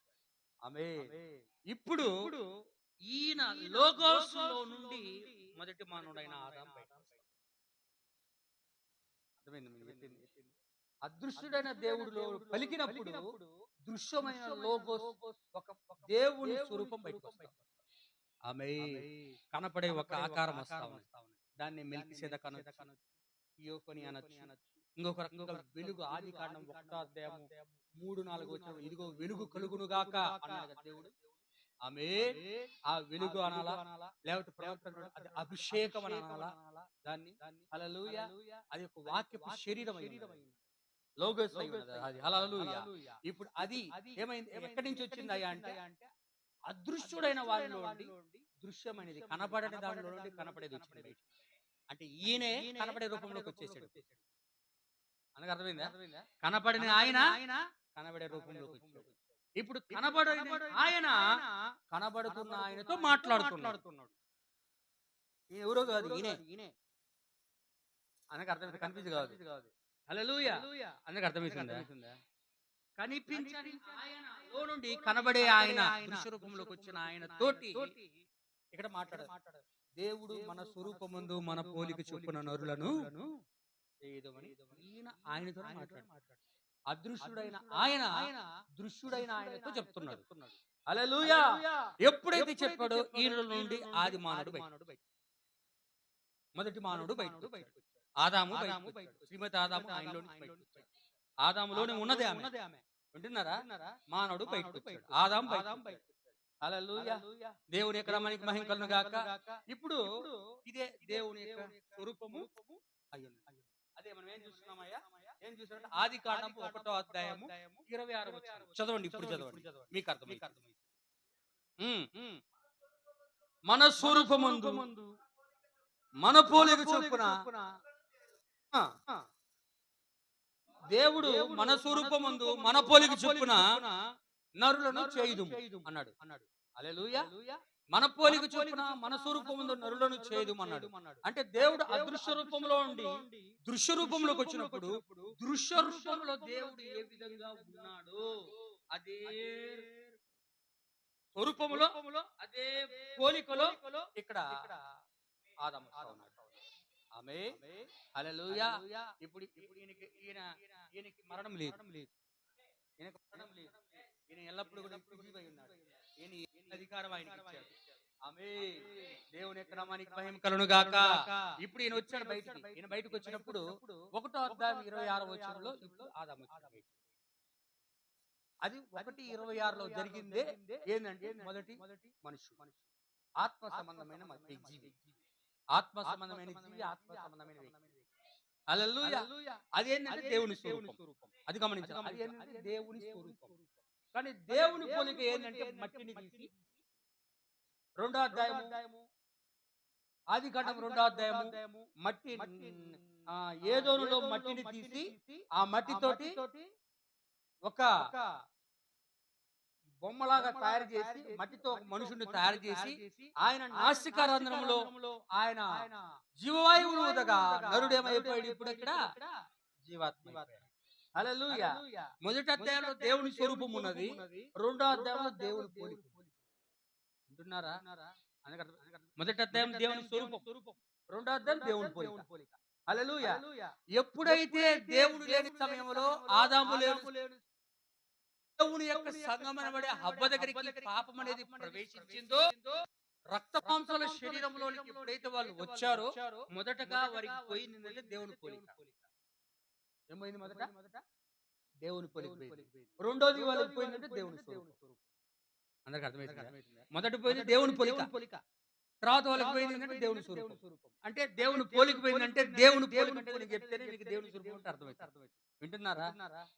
ఆమేన్. ఇప్పుడు ఈయన లోగోస్ లో నుండి మొదటి మానవుడైన ఆదాము బయటకు వస్తాడు. అదృశ్యుడైన దేవుడిలో పలికినప్పుడు దృశ్యమైన లోగోస్, ఒక దేవుని స్వరూపం బయటకు వస్తాడు. ఆమేన్. కనపడే ఒక ఆకారం వస్తా ఉంది. దాన్ని మెల్కిసెదెకు అనొచ్చు, థియోఫనీ అనొచ్చు. ఇంకొక రకంగా వెలుగు, ఆదికాండం 1వ అధ్యాయము 3-4 వచనం, ఇదిగో వెలుగు కలుగునుగాక అన్నాడు దేవుడు. ఆమేన్. ఆ వెలుగు అనాలా, లేకపోతే ప్రవక్త అది అభిషేకం అనాలా దాన్ని? హల్లెలూయా. అది ఒక వాక్యపు శరీరం అయింది, లోగోస్ అయి ఉన్నది అది. హల్లెలూయా. ఇప్పుడు అది ఏమైంది, ఎక్కడి నుంచి వచ్చింది అయ్యా అంటే అదృశ్యుడైన వారిలో నుండి దృశ్యమైనది, కనపడని దానిలో నుండి కనపడేది వచ్చింది. అంటే ఈయనే కనపడే రూపంలోకి వచ్చేసాడు. అనగా అర్థమైందా? కనపడిన ఆయన కనబడే రూపంలోకి వచ్చాడు. ఇప్పుడు కనబడని ఆయన కనబడుతున్న ఆయనతో మాట్లాడుతున్నాడు. ఎవరో కాదు, ఈయనే. అనగా అర్థమైంది, కన్ఫ్యూజ్ కాదు. హల్లెలూయా. అనగా అర్థమవుతుందా? కనిపించని ఆయనలో నుండి కనబడే ఆయన, దృశ్య రూపంలోకి వచ్చిన ఆయన తోటి ఇక్కడ మాట్లాడారు. దేవుడు మన స్వరూపమందు మన పోలిక చొప్పున నరులను చేయదమని ఈయన ఆయనతో మాట్లాడు. అదృశ్యుడైన ఆయన దృశ్యుడైన ఆయనతో చెప్తున్నాడు. హల్లెలూయా. ఎప్పుడైతే చెప్పాడో ఈయన నుండి ఆది మానవుడు బయట, మొదటి మానవుడు బయటకు వచ్చాడు. ఆదాము బయటకు, శ్రీమతి ఆదాము ఆయనలో నుంచి బయటకు వచ్చాడు. ఆదాములోనే ఉన్నదే ఆమె. వింటున్నారా? మానవుడు బయటకు వచ్చాడు, ఆదాము బయటకు. హల్లెలూయా. దేవుని యొక్క నామానికి మహిమ కలుగునుగాక. ఇప్పుడు ఇదే దేవుని యొక్క స్వరూపము అయ్యున్నది. అదే మనం ఏం చూస్తున్నామయ్యా? ఏం చూసామంటే ఆదికాండం 1వ అధ్యాయము 26వ వచనం చదవండి. ఇప్పుడు చదవండి, మీకు అర్థమైంది. మన స్వరూపమందు మన పోలిక చొప్పున దేవుడు మన స్వరూపమందు మన పోలిక చొప్పున నరులను చేయుదుము అన్నాడు. హల్లెలూయా. మన పోలిక చొప్పున మన స్వరూపముందు నరులను చేయుదుము అన్నాడు. అంటే దేవుడు అదృశ్య రూపంలో ఉండి దృశ్య రూపంలోకి వచ్చినప్పుడు దృశ్య రూపంలో దేవుడు ఏ విధంగా ఉన్నాడు, అదే స్వరూపములో, అదే పోలికలో ఇక్కడ ఆదాము ఉన్నాడు. ఆమేన్. హల్లెలూయా. ఇప్పుడు ఈయనకి మరణం లేదు. ఈయన ఎల్లప్పుడూ కూడా జీవై ఉన్నాడు. ఈయన అధికారం ఆయనకి ఇచ్చాడు. ఆమేన్. దేవుని యొక్క నామానికి మహిమ కలుగునుగాక. ఇప్పుడు ఈయన వచ్చాడు బయటికి. ఈయన బయటకు వచ్చినప్పుడు 1వ అధ్యాయం 26వ వచనంలో ఇప్పుడు ఆదాము వచ్చాడు. అది 1:26లో జరిగిందే. ఏంటంటే మొదటి మనుషుడు, ఆత్మ సంబంధమైన జీవి, ఆత్మ సంబంధమైన జీవి, ఆత్మ సంబంధమైన వ్యక్తి. హల్లెలూయా. అదేంటంటే దేవుని స్వరూపం. అది గమనించాలి. అది ఏంటంటే దేవుని స్వరూపం. కానీ దేవుని పోలిక ఏంటంటే మట్టిని తీసి, 2వ అధ్యాయము ఆదికాండం 2వ అధ్యాయము మట్టి, ఏదోనులో మట్టిని తీసి ఆ మట్టితోటి ఒక బొమ్మలాగా తయారు చేసి, మట్టితో ఒక మనుషుడిని తయారు చేసి ఆయన నాసికారంధ్రంలో ఆయన జీవవాయువును ఊదగా నరుడేమైపోయాడు. ఇప్పుడు ఇక్కడ జీవాత్మ. హల్లెలూయా. మొదటి అధ్యాయంలో దేవుని స్వరూపం ఉన్నది, 2వ అధ్యాయంలో దేవుని పోలిక. వింటున్నారా? మొదటి అధ్యాయం దేవుని స్వరూపం, 2వ అధ్యాయం దేవుని పోలిక. హల్లెలూయా. ఎప్పుడైతే దేవుడు లేని సమయంలో ఆదాము లేని దేవుని యొక్క సంఘం అనబడే హవ్వ దగ్గరికి పాపం అనేది ప్రవేశించిందో, రక్త మాంసాల శరీరంలోనికి ఎప్పుడైతే వాళ్ళు వచ్చారో మొదటగా వారికి పోయిందంటే దేవుని పోలిక. ఏమైంది? మొదట దేవుని పోలిక పోయింది. రెండోది వాళ్ళకి పోయిందంటే దేవుని స్వరూపం. అందరికి అర్థమైంది? మొదటి పోయింది దేవుని పోలిక, తర్వాత వాళ్ళకి పోయింది ఏంటంటే దేవుని స్వరూపం. అంటే దేవుని పోలిక పోయిందంటే దేవుని పోలిక అంటే నేను చెప్తేనే మీకు దేవుని స్వరూపం అంటే అర్థమవుతుంది. వింటున్నారా?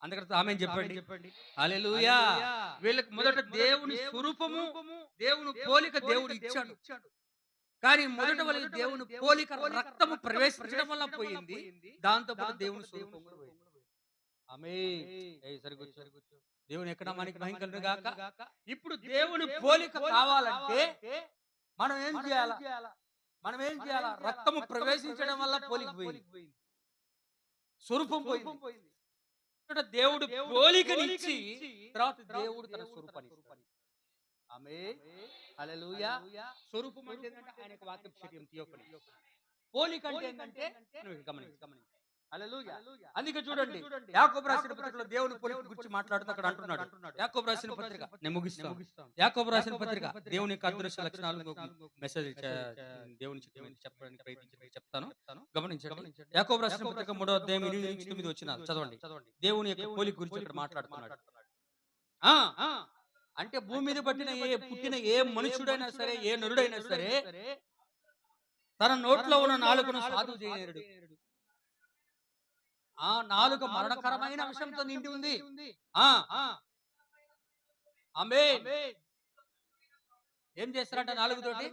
అందుకని ఆమేన్ చెప్పండి. హల్లెలూయా. వీళ్ళకి మొదట దేవుని స్వరూపము, దేవుని పోలిక దేవుడు ఇచ్చాడు. కానీ మొదట వాళ్ళకి దేవుని పోలిక రక్తము ప్రవేశించడం వల్ల పోయింది, దాంతో పాటు దేవుని స్వరూపం కూడా పోయింది. ఆమేన్. సరిగొచ్చు. దేవుని ఎక్కడ మనకి మహిమ కలుగును గాక. ఇప్పుడు దేవుని పోలిక కావాలంటే మనం ఏం చేయాలా? రక్తము ప్రవేశించడం వల్ల పోలిక పోయింది, స్వరూపం పోయింది. దేవుడు పోలికనిచ్చి తర్వాత దేవుడు తన స్వరూపాన్ని. ఆమేన్. హల్లెలూయా. స్వరూపం అంటే ఏంటంటే ఆయన యొక్క వాక్య శరీరం థియోఫనీ. పోలిక అంటే ఏంటంటే గమనించు. హల్లెలూయా. అందుకే చూడండి, యాకోబు రాసిన పత్రికలో దేవుని పోలిక గురించి మాట్లాడుతూ అక్కడ అంటున్నాడు. యాకోబు రాసిన పత్రిక, నేను ముగిస్తాను. యాకోబు రాసిన పత్రిక దేవుని యొక్క అదృశ్య లక్షణాలు మెసేజ్ దేవుని చెప్పడానికి చెప్తాను, గమనించండి. యాకోబు రాసిన పత్రిక 3వ అధ్యాయం 8-9 వచనాలు చదవండి. దేవుని యొక్క పోలిక గురించి ఇక్కడ మాట్లాడుతున్నాడు. అంటే భూమి మీద పుట్టిన ఏ మనుషుడైనా సరే, ఏ నరుడైనా సరే తన నోట్లో ఉన్న నాలుకను సాధువు చేయలేడు. ఆ నాలుక మరణకరమైన అంశంతో నిండి ఉంది. ఆమేన్. ఏం చేస్తారంట నాలుగుతోటి?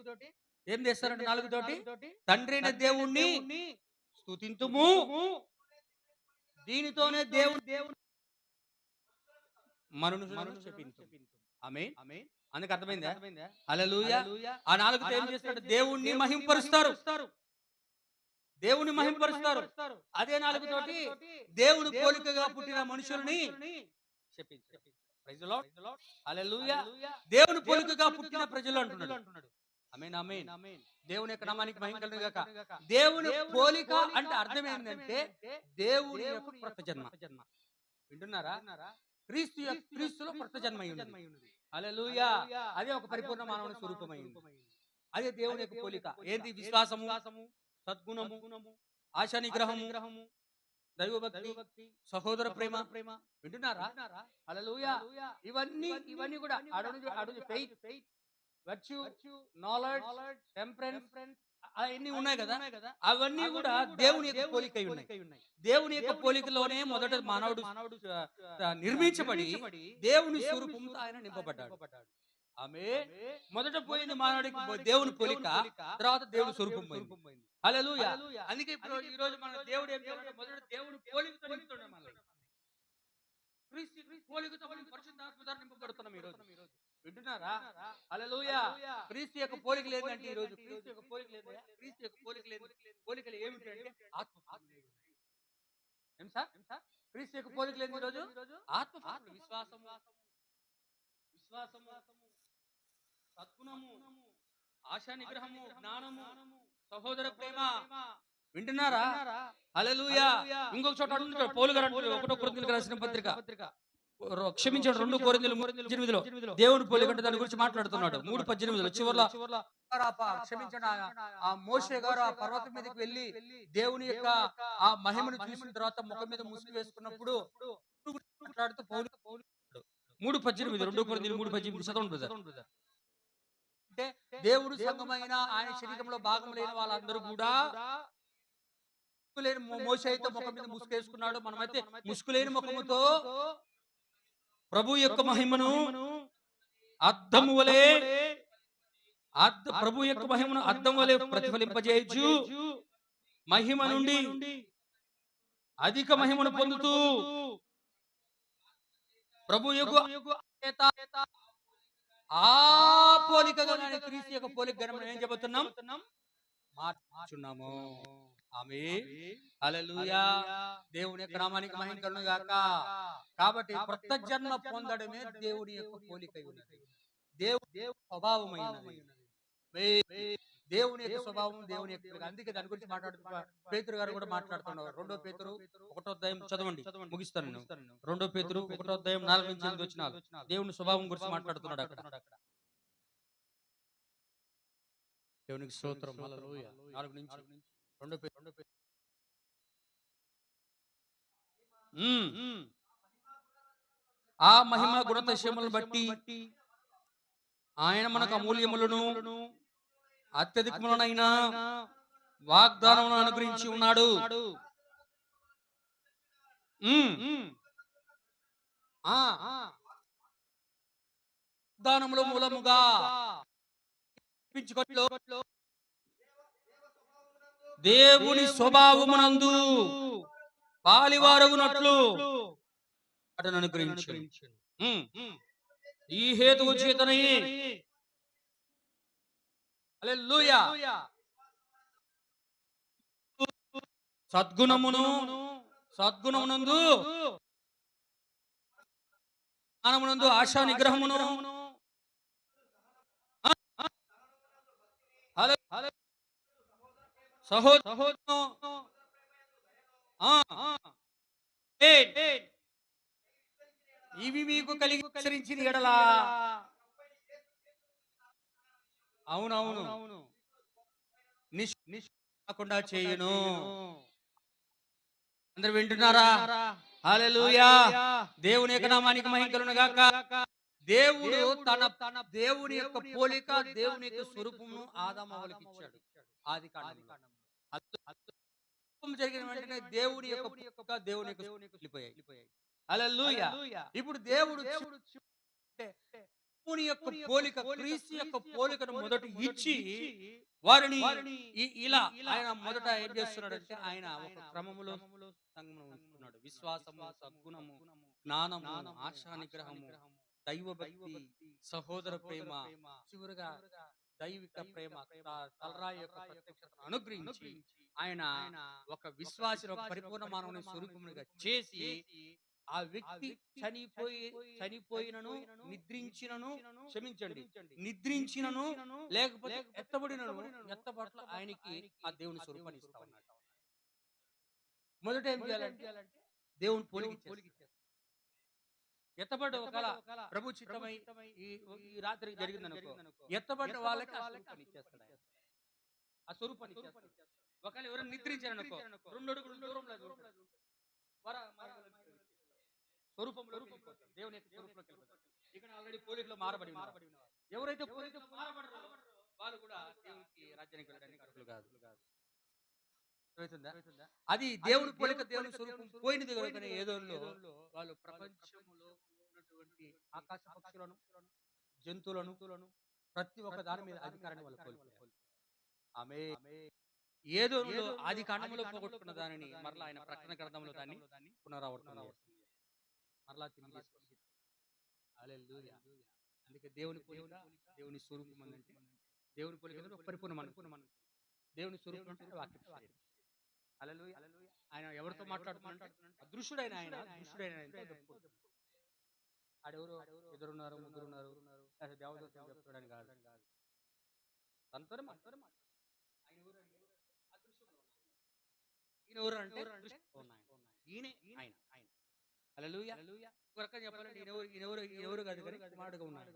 తండ్రి అయిన దేవుణ్ణి స్తుతింతుము, దీనితోనే దేవుని మనుషులను శపింతుము. ఆమేన్. అందుకు అర్థమైందా? హల్లెలూయా. ఆ నాలుగుతో ఏం చేస్తారంటే దేవుణ్ణి మహింపరుస్తారు. అదే నాలుగుతోటి దేవుని పోలికగా పుట్టిన మనుషుల్ని శపించారు. Praise the Lord. హల్లెలూయా. దేవుని పోలికగా పుట్టిన ప్రజలు అంటున్నాడు. ఆమేన్. దేవుని యొక్క నామానికి మహిమ కలుగును గాక. దేవుని పోలిక అంటే అర్థం ఏంటంటే దేవుని యొక్క కొత్త జన్మ. వింటున్నారా? క్రీస్తులో కొత్త జన్మ అయ్యింది. హల్లెలూయా. అదే ఒక పరిపూర్ణ మానవుని స్వరూపమైంది. అదే దేవుని యొక్క పోలిక. ఏంటి? విశ్వాసము, సద్గుణము, ఆశా నిగ్రహము, దైవభక్తి, సహోదర ప్రేమ. వింటున్నారా? హల్లెలూయా. ఇవన్నీ కూడా ఫెయిత్, వర్చ్యూ, నాలెడ్జ్, టెంపరెన్స్ అవన్నీ ఉన్నాయి కదా. అవన్నీ కూడా దేవుని యొక్క పోలిక ఉన్నాయి. దేవుని యొక్క పోలికలోనే మొదట మానవుడు నిర్మించబడి దేవుని స్వరూపంతో ఆయన నింపబడ్డాడు. ఆమేన్. మొదట పోయింది మానవుడికి దేవుని పోలిక, తర్వాత దేవుని స్వరూపం పోయింది. హల్లెలూయా. అందుకే ఇప్పుడు ఈ రోజు మన దేవుడు ఏం చేయాలంటే మొదట దేవుని పోలికతో నింపుతున్నాడు. మనల్ని క్రీస్తు పోలికతో మనం పరిశుద్ధాత్మ ద్వారా నింపబడుతున్నాం ఈ రోజు. వింటున్నారా? హల్లెలూయా. క్రీస్తు యొక్క పోలిక లేదంటే ఈ రోజు క్రీస్తు యొక్క పోలిక లేదు. పోలికలు ఏమిటి అంటే ఆత్మ. ఏం సార్? క్రీస్తు యొక్క పోలిక లేదు ఈ రోజు ఆత్మ. విశ్వాసము, సద్గుణము, ఆశా నిగ్రహము, జ్ఞానము, సహోదర ప్రేమ. వింటున్నారా? హల్లెలూయా. ఇంకొక చోట అంటున్నాడు పౌలు గారు, 1 కొరింథీయులకు రాసిన పత్రిక, క్షమించండి 2 కొరింథీయులు 3:8 దేవుని పోలిక అంటే దాని గురించి మాట్లాడుతున్నాడు. 3:18 చివర్లో క్షమించండి, ఆ మోషే గారు ఆ పర్వతం మీదకి వెళ్ళి దేవుని యొక్క ఆ మహిమను చూసిన తర్వాత ముఖం మీద ముసుగు వేసుకున్నప్పుడు మాట్లాడుతూ పౌలు 3:18 2 కొరింథీయులు 3:18 చదవండి. అంటే దేవుడు సంఘమైన ఆయన శరీరంలో భాగం లేని వాళ్ళందరూ కూడా మోషే అయితే ముఖం మీద ముసుగేసుకున్నాడు. మనమైతే ముసుగులేని ముఖముతో ప్రభు యొక్క మహిమను అద్దము వలె ప్రతిఫలింపజేయచ్చు. మహిమ నుండి అధిక మహిమను పొందుతూ ప్రభు యొక్క ఆ పోలికగా క్రీస్తు యొక్క పోలిక మనం ఏం చెబుతున్నాం? మార్చున్నాము. ఆమేన్. హల్లెలూయా. దేవుని యొక్క నామానికి మహిమ కలుగును గాక. కాబట్టి కొత్త జన్మ పొందడమే దేవుని యొక్క పోలిక ఉన్నది, దేవుని స్వభావమైనది. దేవుని యొక్క స్వభావం, దేవుని యొక్క, అందుకే దాని గురించి పేతురు గారు కూడా మాట్లాడుతున్నారు. 2 పేతురు 1వ అధ్యాయం చదవండి, ముగిస్తాను నేను. 2 పేతురు 1వ అధ్యాయం 4 నుంచి 8 వచనాలు దేవుని స్వభావం గురించి మాట్లాడుతున్నాడు అక్కడ. దేవునికి స్తోత్రం, హల్లెలూయా. 4 నుంచి 2 పేతురు. ఆ మహిమ గుణాతిశయములను బట్టి ఆయన మనకు అమూల్యములను అత్యధికములనైన వాగ్దానములను అనుగ్రహించి ఉన్నాడు. వాగ్దానముల మూలముగా దేవుని స్వభావమునందు పాలివారగునట్లు వాటిని అనుగ్రహించాడు. ఈ హేతువు చేతనే హల్లెలూయా సద్గుణమునందు జ్ఞానమునందు ఆశా నిగ్రహమును సహోదరును ఇవి మీకు కలిగి అనుసరించిన ఎడలా, అవునవును నిష్కాకుండా చేయును. అందరు వింటున్నారా? హల్లెలూయా. దేవుని యొక్క నామానికి మహిమ కలుగును గాక. దేవుడు తన దేవుని యొక్క పోలిక, దేవుని యొక్క స్వరూపమును ఆదాములకు ఇచ్చాడు. ఆదికాండములో జరిగిన వెంటనే దేవుని యొక్క వెళ్ళిపోయాయి. హల్లెలూయా. ఇప్పుడు దేవుడు దేవుని యొక్క పోలిక, క్రీస్తు యొక్క పోలికను మొదట ఇచ్చి వారిని ఇలా ఆయన మొదట ఏం చేస్తున్నాడంటే ఆయన ఒక క్రమములో సంగమును ఉంచుకున్నాడు. విశ్వాసము, సద్గుణము, జ్ఞానము, ఆశా నిగ్రహము, దైవ భక్తి, సహోదర ప్రేమ, చివరిగా దైవిక ప్రేమ, తలరాయి యొక్క ప్రత్యక్షతను అనుగ్రహించి ఆయన ఒక విశ్వాసి, ఒక పరిపూర్ణ మానవుని స్వరూపముగా చేసి ఆ వ్యక్తి చనిపోయినను నిద్రించినను, క్షమించండి, నిద్రించినను లేకపోతే ఎత్తబట్ల ఆయనకి ఆ దేవుని స్వరూపాన్ని ఇస్తా ఉన్నాడు. మొదట ఏం చేయాలంటే దేవుని పోలిక ఎత్తబడ్డ ఒకవేళ ప్రభు చిత్తమై ఈ రాత్రికి జరిగిందనుకో, ఎత్తబడ్డ వాళ్ళకి ఆ స్వరూపాన్ని ఇచ్చేస్తాడు. ఒకవేళ ఎవరైనా నిద్రించారనుకో, 2 అడుగులు దూరంలో స్వరూపంలో దేవుని యొక్క స్వరూపంలోకి వెళ్ళిపోతారు. ఇక్కడ ఆల్రెడీ పోలికలో మారబడి ఎవరైతే పోలికలో మారబడరో వాళ్ళు కూడా దేవునికి రాజ్యానికి వెళ్ళడానికి అర్హులు కాదు. అది దేవుని పోలిక, దేవుని స్వరూపం పోయినది కనుకనే ఏదోలో వాళ్ళు ప్రపంచంలో ఉన్నటువంటి ఆకాశ పక్షులను, జంతువులను, ప్రతి ఒక్క దాని మీద అధికారాన్ని వాళ్ళు కోల్పోయారు. ఆమె ఏదో ఆది కాండములో పోగొట్టుకున్న దానిని మరలా ఆయన ప్రకటన గ్రంథంలో దాన్ని పునరావర్తన మరలా తిరిగి. హల్లెలూయా. అందుకే దేవుని పోలిక, దేవుని స్వరూపం అంటే దేవుని పోలిక పరిపూర్ణ దేవుని స్వరూపం అంటే వాక్యం. హల్లెలూయా. ఆయన ఎవరితో మాట్లాడుతున్నాడు? అదృశ్యుడైన ఆయన ఆడెవరు? 2 ఉన్నారు, 3 ఉన్నారు, దేవదూతలు చెప్తాడని కాదు. తనతోనే మాట్లాడు. ఈయన ఎవరు అంటే ఈయన ఆయన. హల్లెలూయా. ఇంకొక చెప్పాలంటే ఈయనెవరు కాదు కానీ కుమారుడుగా ఉన్నాడు.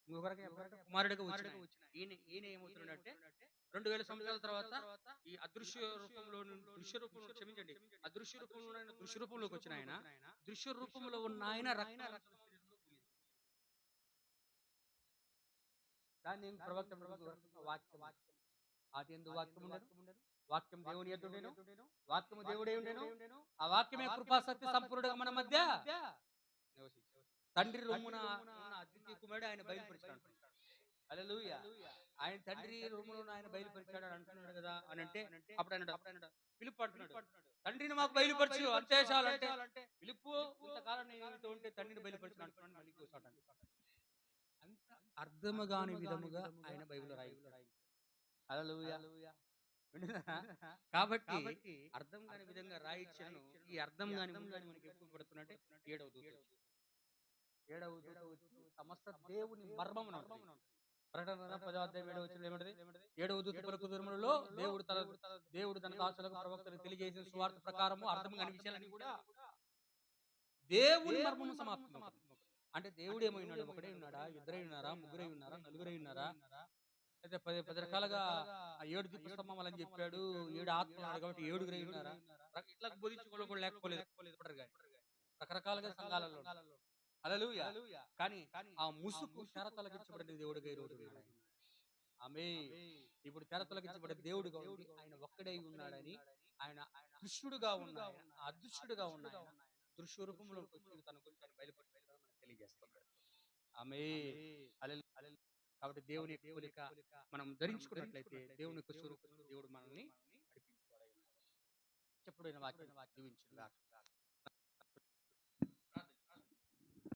ఇంకొక చెప్పాలంటే కుమారుడుగా వచ్చిన ఈయన ఏమవుతున్నాడంటే 2000 సంవత్సరాల తర్వాత ఈ అదృశ్య రూపంలో క్షమించండి, అదృశ్య రూపంలోకి వచ్చిన ఆయన, దృశ్య రూపంలో ఉన్న ఆయన దాన్ని ప్రవక్త వాక్యం, ఆది యందు వాక్యం ఉండెను, వాక్యం దేవుని యొద్ద ఉండెను, వాక్యము దేవుడే ఉండెను, ఆ వాక్యమే కృపా సత్య సంపూర్ణుడుగా మన మధ్య తండ్రి రొమ్మున ఉన్న అద్వితీయ కుమారుడు ఆయన బయలుపరిచాడు. హల్లెలూయా. ఆయన తండ్రి రొమ్ములో ఆయన బయలుపరిచాడు అని అంటున్నాడు కదా అని అంటే అప్పుడు ఆయన పిలుపు అంటున్నాడు, తండ్రిని మాకు బయలుపరచు అంతే చాలంటే పిలుపు ఇంతకాలం నేను ఉంటే తండ్రిని బయలుపరిచిన అంటున్నాడు. మళ్ళీ అంత అర్థము కాని విధముగా ఆయన బైబిల్ రాయి. హల్లెలూయా. కాబట్టి అర్థం కాని విధంగా రాయించాను. ఈ అర్థం కాని మనకి ఎప్పుడు పడుతున్నట్టే 7వ దూత వచ్చి సమస్త దేవుని మర్మమును ప్రకటన 10వ అధ్యాయం 7వ వచనంలో ఏమంటది? 7వ దూత పలుకు దినములలో దేవుడు తన దాసులకు ప్రవక్తలకు తెలియజేసిన సువార్త ప్రకారము అర్థం కాని విషయాలన్నీ కూడా దేవుని మర్మము సమాప్తం. అంటే దేవుడు ఏమై ఉన్నాడు? ఒకడే ఉన్నాడా? ఇద్దరై ఉన్నారా? ముగ్గురై ఉన్నారా? నలుగురై ఉన్నారా? అయితే 10 రకాలుగా ఆ 7 దీపస్తంభాలు అని చెప్పాడు. 7 ఆత్మలు అన్నాడు కాబట్టి 7గురై ఉన్నారా? ఇట్లా బోధించుకోవడం కూడా లేకపోలేదు. రకరకాలుగా సంఘాలలో. హల్లెలూయా. కానీ ఆ ముసుగు తెర తొలగించబడిన దేవుడుగా ఈ రోజు ఉన్నాడు. ఆమేన్. ఇప్పుడు తెర తొలగించబడే దేవుడుగా ఉండి ఆయన ఒక్కడై ఉన్నాడని, ఆయన కృష్ణుడుగా ఉన్నాడు, అదృశ్యుడుగా ఉన్నాడు, దృశ్య రూపంలోకి వచ్చి తన గురించి ఆయన బయలుపరిచాడని మనకు తెలియజేస్తున్నాడు. ఆమేన్. హల్లెలూయా. కాబట్టి దేవుని యొక్క పోలిక మనం ధరించుకున్నట్లయితే దేవుని యొక్క స్వరూపంలో దేవుడు మనల్ని నడిపించాడు. చెప్పుడైన వాక్యం దీవించును గాక.